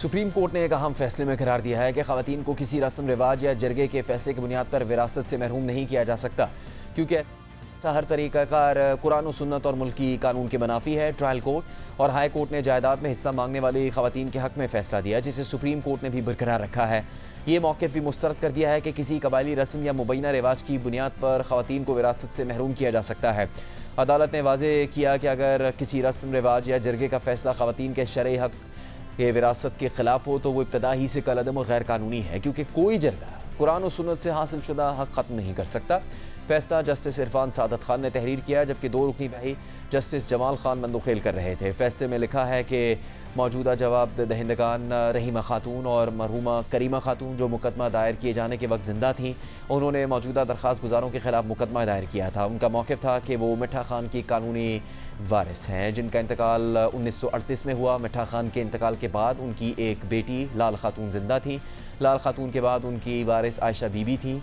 Supreme court نے ایک اہم فیصلے میں قرار دیا ہے کہ خواتین کو کسی رسم رواج یا جرگے کے فیصلے کی بنیاد پر وراثت سے محروم نہیں کیا جا سکتا، کیونکہ ایسا ہر طریقہ کار قرآن و سنت اور ملکی قانون کے منافی ہے۔ ٹرائل کورٹ اور ہائی کورٹ نے جائیداد میں حصہ مانگنے والی خواتین کے حق میں فیصلہ دیا، جسے سپریم کورٹ نے بھی برقرار رکھا ہے۔ یہ موقف بھی مسترد کر دیا ہے کہ کسی قبائلی رسم یا مبینہ رواج کی بنیاد پر خواتین کو وراثت سے محروم کیا جا سکتا ہے۔ عدالت نے واضح کیا کہ اگر کسی رسم رواج یا جرگے کا فیصلہ خواتین کے شرعی حق کے وراثت کے خلاف ہو تو وہ ابتدا ہی سے کالعدم اور غیر قانونی ہے، کیونکہ کوئی جرگہ قرآن و سنت سے حاصل شدہ حق ختم نہیں کر سکتا۔ فیصلہ جسٹس عرفان سعادت خان نے تحریر کیا، جبکہ دو رکنی بھائی جسٹس جمال خان مندوخیل کر رہے تھے۔ فیصلے میں لکھا ہے کہ موجودہ جواب دہندگان رحیمہ خاتون اور مرحومہ کریمہ خاتون جو مقدمہ دائر کیے جانے کے وقت زندہ تھیں، انہوں نے موجودہ درخواست گزاروں کے خلاف مقدمہ دائر کیا تھا۔ ان کا موقف تھا کہ وہ مٹھا خان کی قانونی وارث ہیں، جن کا انتقال 1938 میں ہوا۔ مٹھا خان کے انتقال کے بعد ان کی ایک بیٹی لال خاتون زندہ تھی۔ لال خاتون کے بعد ان کی وارث عائشہ بی بی تھیں۔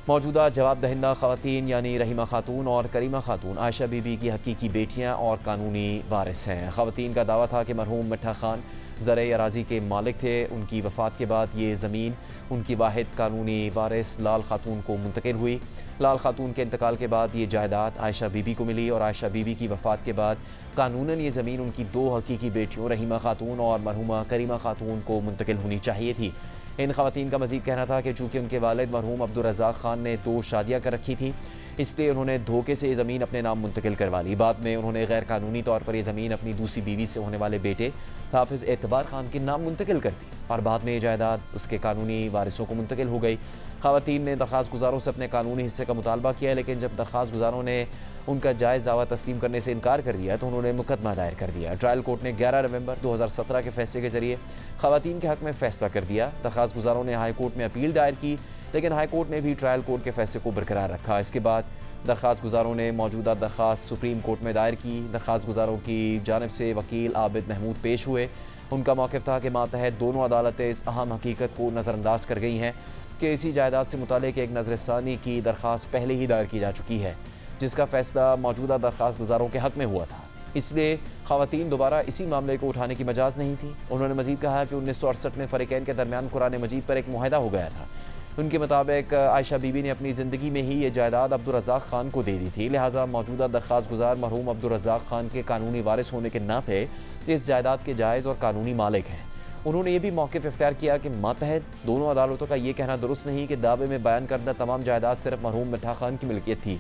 موجودہ جواب دہندہ خواتین یعنی رحیمہ خاتون اور کریمہ خاتون عائشہ بی بی کی حقیقی بیٹیاں اور قانونی وارث ہیں۔ خواتین کا دعویٰ تھا کہ مرحوم مٹھا خان زرعی اراضی کے مالک تھے۔ ان کی وفات کے بعد یہ زمین ان کی واحد قانونی وارث لال خاتون کو منتقل ہوئی۔ لال خاتون کے انتقال کے بعد یہ جائیداد عائشہ بی بی کو ملی اور عائشہ بی بی کی وفات کے بعد قانوناً یہ زمین ان کی دو حقیقی بیٹیوں رحیمہ خاتون اور مرحومہ کریمہ خاتون کو منتقل ہونی چاہیے تھی۔ ان خواتین کا مزید کہنا تھا کہ چونکہ ان کے والد مرحوم عبدالرزاق خان نے 2 شادیاں کر رکھی تھیں، اس لیے انہوں نے دھوکے سے یہ زمین اپنے نام منتقل کروا لی۔ بعد میں انہوں نے غیر قانونی طور پر یہ زمین اپنی دوسری بیوی سے ہونے والے بیٹے حافظ اعتبار خان کے نام منتقل کر دی اور بعد میں یہ جائیداد اس کے قانونی وارثوں کو منتقل ہو گئی۔ خواتین نے درخواست گزاروں سے اپنے قانونی حصے کا مطالبہ کیا، لیکن جب درخواست گزاروں نے ان کا جائز دعویٰ تسلیم کرنے سے انکار کر دیا تو انہوں نے مقدمہ دائر کر دیا۔ ٹرائل کورٹ نے 11 نومبر 2017 کے فیصلے کے ذریعے خواتین کے حق میں فیصلہ کر دیا۔ درخواست گزاروں نے ہائی کورٹ میں اپیل دائر کی، لیکن ہائی کورٹ نے بھی ٹرائل کورٹ کے فیصلے کو برقرار رکھا۔ اس کے بعد درخواست گزاروں نے موجودہ درخواست سپریم کورٹ میں دائر کی۔ درخواست گزاروں کی جانب سے وکیل عابد محمود پیش ہوئے۔ ان کا موقف تھا کہ ماتحت دونوں عدالتیں اس اہم حقیقت کو نظر انداز کر گئی ہیں کہ اسی جائیداد سے متعلق ایک نظر ثانی کی درخواست پہلے ہی دائر کی جا چکی ہے، جس کا فیصلہ موجودہ درخواست گزاروں کے حق میں ہوا تھا، اس لیے خواتین دوبارہ اسی معاملے کو اٹھانے کی مجاز نہیں تھی۔ انہوں نے مزید کہا کہ 1968 میں فریقین کے درمیان قرآن مجید پر ایک معاہدہ ہو گیا تھا۔ ان کے مطابق عائشہ بی بی نے اپنی زندگی میں ہی یہ جائیداد عبدالرزاق خان کو دے دی تھی، لہٰذا موجودہ درخواست گزار مرحوم عبدالرزاق خان کے قانونی وارث ہونے کے ناطے اس جائیداد کے جائز اور قانونی مالک ہیں۔ انہوں نے یہ بھی موقف اختیار کیا کہ ماتحت دونوں عدالتوں کا یہ کہنا درست نہیں کہ دعوے میں بیان کردہ تمام جائیداد صرف مرحوم مٹھا خان کی ملکیت تھی،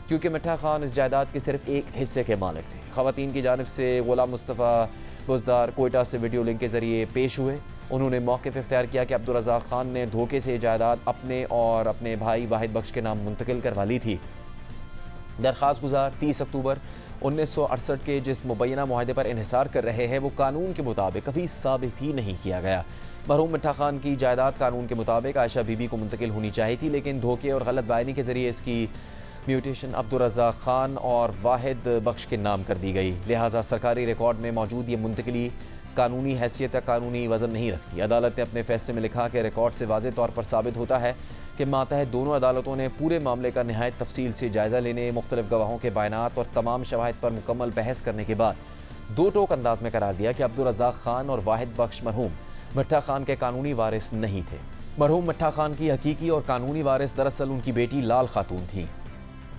کیونکہ مٹھا خان اس جائیداد کے صرف ایک حصے کے مالک تھے۔ خواتین کی جانب سے غلام مصطفیٰ بزدار کوئٹہ سے ویڈیو لنک کے ذریعے پیش ہوئے۔ انہوں نے موقف اختیار کیا کہ عبدالرزاق خان نے دھوکے سے جائیداد اپنے اور اپنے بھائی واحد بخش کے نام منتقل کروا لی تھی۔ درخواست گزار 30 اکتوبر 1968 کے جس مبینہ معاہدے پر انحصار کر رہے ہیں وہ قانون کے مطابق کبھی ثابت ہی نہیں کیا گیا۔ مرحوم مٹھا خان کی جائیداد قانون کے مطابق عائشہ بی بی کو منتقل ہونی چاہیے تھی، لیکن دھوکے اور غلط بیانی کے ذریعے اس کی میوٹیشن عبدالرزاق خان اور واحد بخش کے نام کر دی گئی، لہٰذا سرکاری ریکارڈ میں موجود یہ منتقلی قانونی حیثیت یا قانونی وزن نہیں رکھتی۔ عدالت نے اپنے فیصلے میں لکھا کہ ریکارڈ سے واضح طور پر ثابت ہوتا ہے کہ ماتحت دونوں عدالتوں نے پورے معاملے کا نہایت تفصیل سے جائزہ لینے، مختلف گواہوں کے بیانات اور تمام شواہد پر مکمل بحث کرنے کے بعد دو ٹوک انداز میں قرار دیا کہ عبدالرزاق خان اور واحد بخش مرحوم مٹھا خان کے قانونی وارث نہیں تھے۔ مرحوم مٹھا خان کی حقیقی اور قانونی وارث دراصل ان کی بیٹی لال خاتون تھیں۔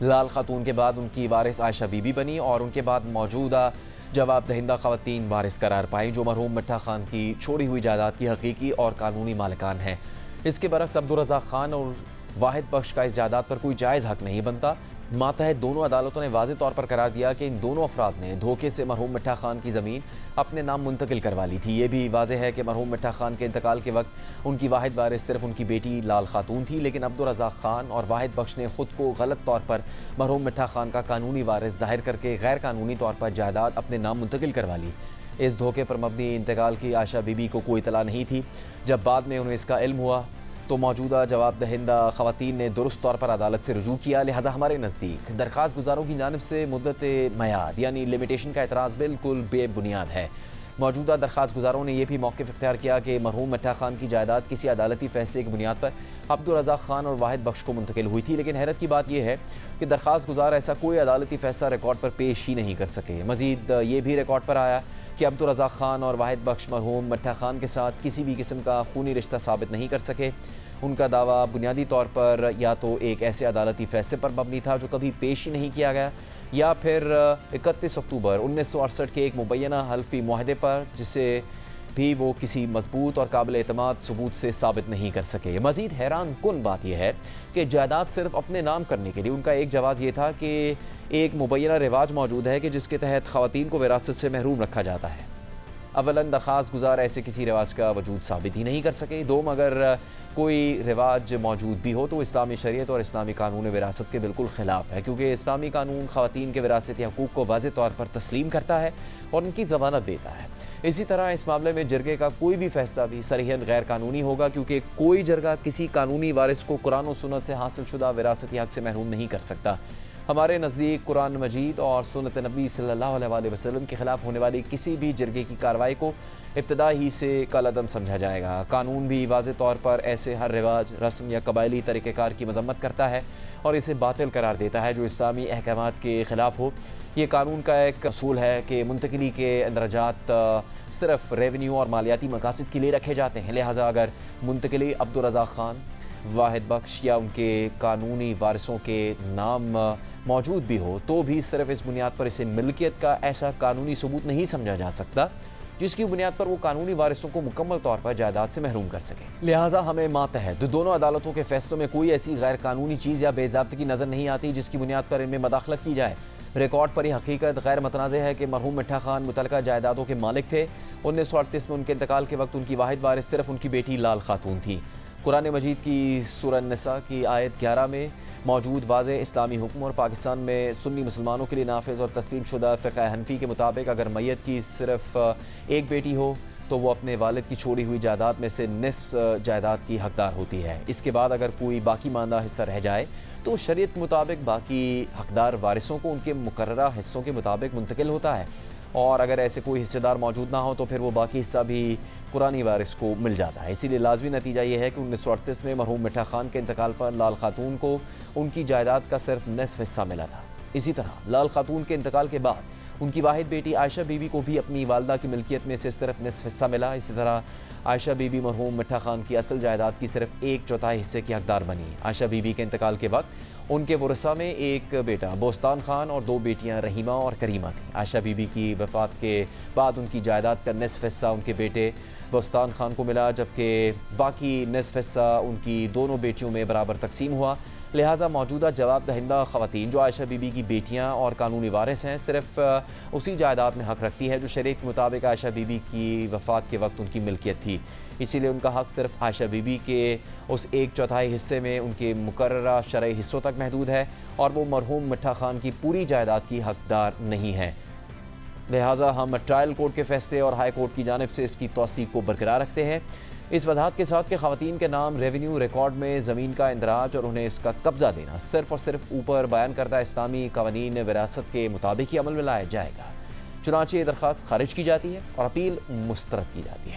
لال خاتون کے بعد ان کی وارث عائشہ بی بی بنی اور ان کے بعد موجودہ جواب دہندہ خواتین وارث قرار پائیں، جو مرحوم مٹھا خان کی چھوڑی ہوئی جائیداد کی حقیقی اور قانونی مالکان ہیں۔ اس کے برعکس عبدالرزاق خان اور واحد بخش کا اس جائیداد پر کوئی جائز حق نہیں بنتا۔ ماتحت دونوں عدالتوں نے واضح طور پر قرار دیا کہ ان دونوں افراد نے دھوکے سے مرحوم مٹھا خان کی زمین اپنے نام منتقل کروا لی تھی۔ یہ بھی واضح ہے کہ مرحوم مٹھا خان کے انتقال کے وقت ان کی واحد وارث صرف ان کی بیٹی لال خاتون تھی، لیکن عبدالرزاق خان اور واحد بخش نے خود کو غلط طور پر مرحوم مٹھا خان کا قانونی وارث ظاہر کر کے غیر قانونی طور پر جائیداد اپنے نام منتقل کروا لی۔ اس دھوکے پر مبنی انتقال کی عائشہ بی بی کو کوئی اطلاع نہیں تھی۔ جب بعد میں انہیں اس کا علم ہوا تو موجودہ جواب دہندہ خواتین نے درست طور پر عدالت سے رجوع کیا، لہذا ہمارے نزدیک درخواست گزاروں کی جانب سے مدت میعاد یعنی لمیٹیشن کا اعتراض بالکل بے بنیاد ہے۔ موجودہ درخواست گزاروں نے یہ بھی موقف اختیار کیا کہ مرحوم مٹھا خان کی جائیداد کسی عدالتی فیصلے کی بنیاد پر عبدالرزاق خان اور واحد بخش کو منتقل ہوئی تھی، لیکن حیرت کی بات یہ ہے کہ درخواست گزار ایسا کوئی عدالتی فیصلہ ریکارڈ پر پیش ہی نہیں کر سکے۔ مزید یہ بھی ریکارڈ پر آیا کہ عبدالرزاق خان اور واحد بخش مرحوم مٹھا خان کے ساتھ کسی بھی قسم کا خونی رشتہ ثابت نہیں کر سکے۔ ان کا دعویٰ بنیادی طور پر یا تو ایک ایسے عدالتی فیصلے پر مبنی تھا جو کبھی پیش ہی نہیں کیا گیا، یا پھر 31 اکتوبر 1968 کے ایک مبینہ حلفی معاہدے پر، جسے بھی وہ کسی مضبوط اور قابل اعتماد ثبوت سے ثابت نہیں کر سکے۔ مزید حیران کن بات یہ ہے کہ جائیداد صرف اپنے نام کرنے کے لیے ان کا ایک جواز یہ تھا کہ ایک مبینہ رواج موجود ہے کہ جس کے تحت خواتین کو وراثت سے محروم رکھا جاتا ہے۔ اولاً درخواست گزار ایسے کسی رواج کا وجود ثابت ہی نہیں کر سکے۔ دوم، اگر کوئی رواج موجود بھی ہو تو اسلامی شریعت اور اسلامی قانون وراثت کے بالکل خلاف ہے، کیونکہ اسلامی قانون خواتین کے وراثتی حقوق کو واضح طور پر تسلیم کرتا ہے اور ان کی ضمانت دیتا ہے۔ اسی طرح اس معاملے میں جرگے کا کوئی بھی فیصلہ بھی صریحاً غیر قانونی ہوگا، کیونکہ کوئی جرگہ کسی قانونی وارث کو قرآن و سنت سے حاصل شدہ وراثتی حق سے محروم نہیں کر سکتا۔ ہمارے نزدیک قرآن مجید اور سنت نبی صلی اللہ علیہ وسلم کے خلاف ہونے والی کسی بھی جرگے کی کارروائی کو ابتدا ہی سے کالعدم سمجھا جائے گا۔ قانون بھی واضح طور پر ایسے ہر رواج، رسم یا قبائلی طریقہ کار کی مذمت کرتا ہے اور اسے باطل قرار دیتا ہے جو اسلامی احکامات کے خلاف ہو۔ یہ قانون کا ایک اصول ہے کہ منتقلی کے اندراجات صرف ریونیو اور مالیاتی مقاصد کے لیے رکھے جاتے ہیں، لہٰذا اگر منتقلی عبدالرزاق خان، واحد بخش یا ان کے قانونی وارثوں کے نام موجود بھی ہو تو بھی صرف اس بنیاد پر اسے ملکیت کا ایسا قانونی ثبوت نہیں سمجھا جا سکتا جس کی بنیاد پر وہ قانونی وارثوں کو مکمل طور پر جائیداد سے محروم کر سکے۔ لہٰذا ہمیں ماتحت دونوں عدالتوں کے فیصلوں میں کوئی ایسی غیر قانونی چیز یا بے ضابطگی نظر نہیں آتی جس کی بنیاد پر ان میں مداخلت کی جائے۔ ریکارڈ پر یہ حقیقت غیر متنازع ہے کہ مرحوم مٹھا خان متعلقہ جائیدادوں کے مالک تھے۔ 1938 میں ان کے انتقال کے وقت ان کی واحد وارث صرف ان کی بیٹی لال خاتون تھی۔ قرآن مجید کی سورہ النساء کی آیت 11 میں موجود واضح اسلامی حکم اور پاکستان میں سنی مسلمانوں کے لیے نافذ اور تسلیم شدہ فقہ حنفی کے مطابق اگر میت کی صرف ایک بیٹی ہو تو وہ اپنے والد کی چھوڑی ہوئی جائیداد میں سے نصف جائیداد کی حقدار ہوتی ہے۔ اس کے بعد اگر کوئی باقی ماندہ حصہ رہ جائے تو شریعت کے مطابق باقی حقدار وارثوں کو ان کے مقررہ حصوں کے مطابق منتقل ہوتا ہے، اور اگر ایسے کوئی حصے دار موجود نہ ہو تو پھر وہ باقی حصہ بھی قرآنی وارث کو مل جاتا ہے۔ اسی لیے لازمی نتیجہ یہ ہے کہ 1938 میں مرحوم مٹھا خان کے انتقال پر لال خاتون کو ان کی جائیداد کا صرف نصف حصہ ملا تھا۔ اسی طرح لال خاتون کے انتقال کے بعد ان کی واحد بیٹی عائشہ بی بی کو بھی اپنی والدہ کی ملکیت میں سے صرف نصف حصہ ملا۔ اسی طرح عائشہ بی بی مرحوم مٹھا خان کی اصل جائیداد کی صرف 1/4 حصے کی حقدار بنی۔ عائشہ بی بی کے انتقال کے وقت ان کے ورثاء میں ایک بیٹا بوستان خان اور 2 بیٹیاں رحیمہ اور کریمہ تھیں۔ عائشہ بی بی کی وفات کے بعد ان کی جائیداد کا نصف حصہ ان کے بیٹے بوستان خان کو ملا، جبکہ باقی نصف حصہ ان کی دونوں بیٹیوں میں برابر تقسیم ہوا۔ لہٰذا موجودہ جواب دہندہ خواتین جو عائشہ بی بی کی بیٹیاں اور قانونی وارث ہیں صرف اسی جائیداد میں حق رکھتی ہے جو شریعت کے مطابق عائشہ بی بی کی وفات کے وقت ان کی ملکیت تھی۔ اسی لیے ان کا حق صرف عائشہ بی بی کے اس 1/4 حصے میں ان کے مقررہ شرعی حصوں تک محدود ہے، اور وہ مرحوم مٹھا خان کی پوری جائیداد کی حقدار نہیں ہے۔ لہٰذا ہم ٹرائل کورٹ کے فیصلے اور ہائی کورٹ کی جانب سے اس کی توثیق کو برقرار رکھتے ہیں، اس وضاحت کے ساتھ کہ خواتین کے نام ریونیو ریکارڈ میں زمین کا اندراج اور انہیں اس کا قبضہ دینا صرف اور صرف اوپر بیان کردہ اسلامی قوانین وراثت کے مطابق ہی عمل میں لایا جائے گا۔ چنانچہ یہ درخواست خارج کی جاتی ہے اور اپیل مسترد کی جاتی ہے۔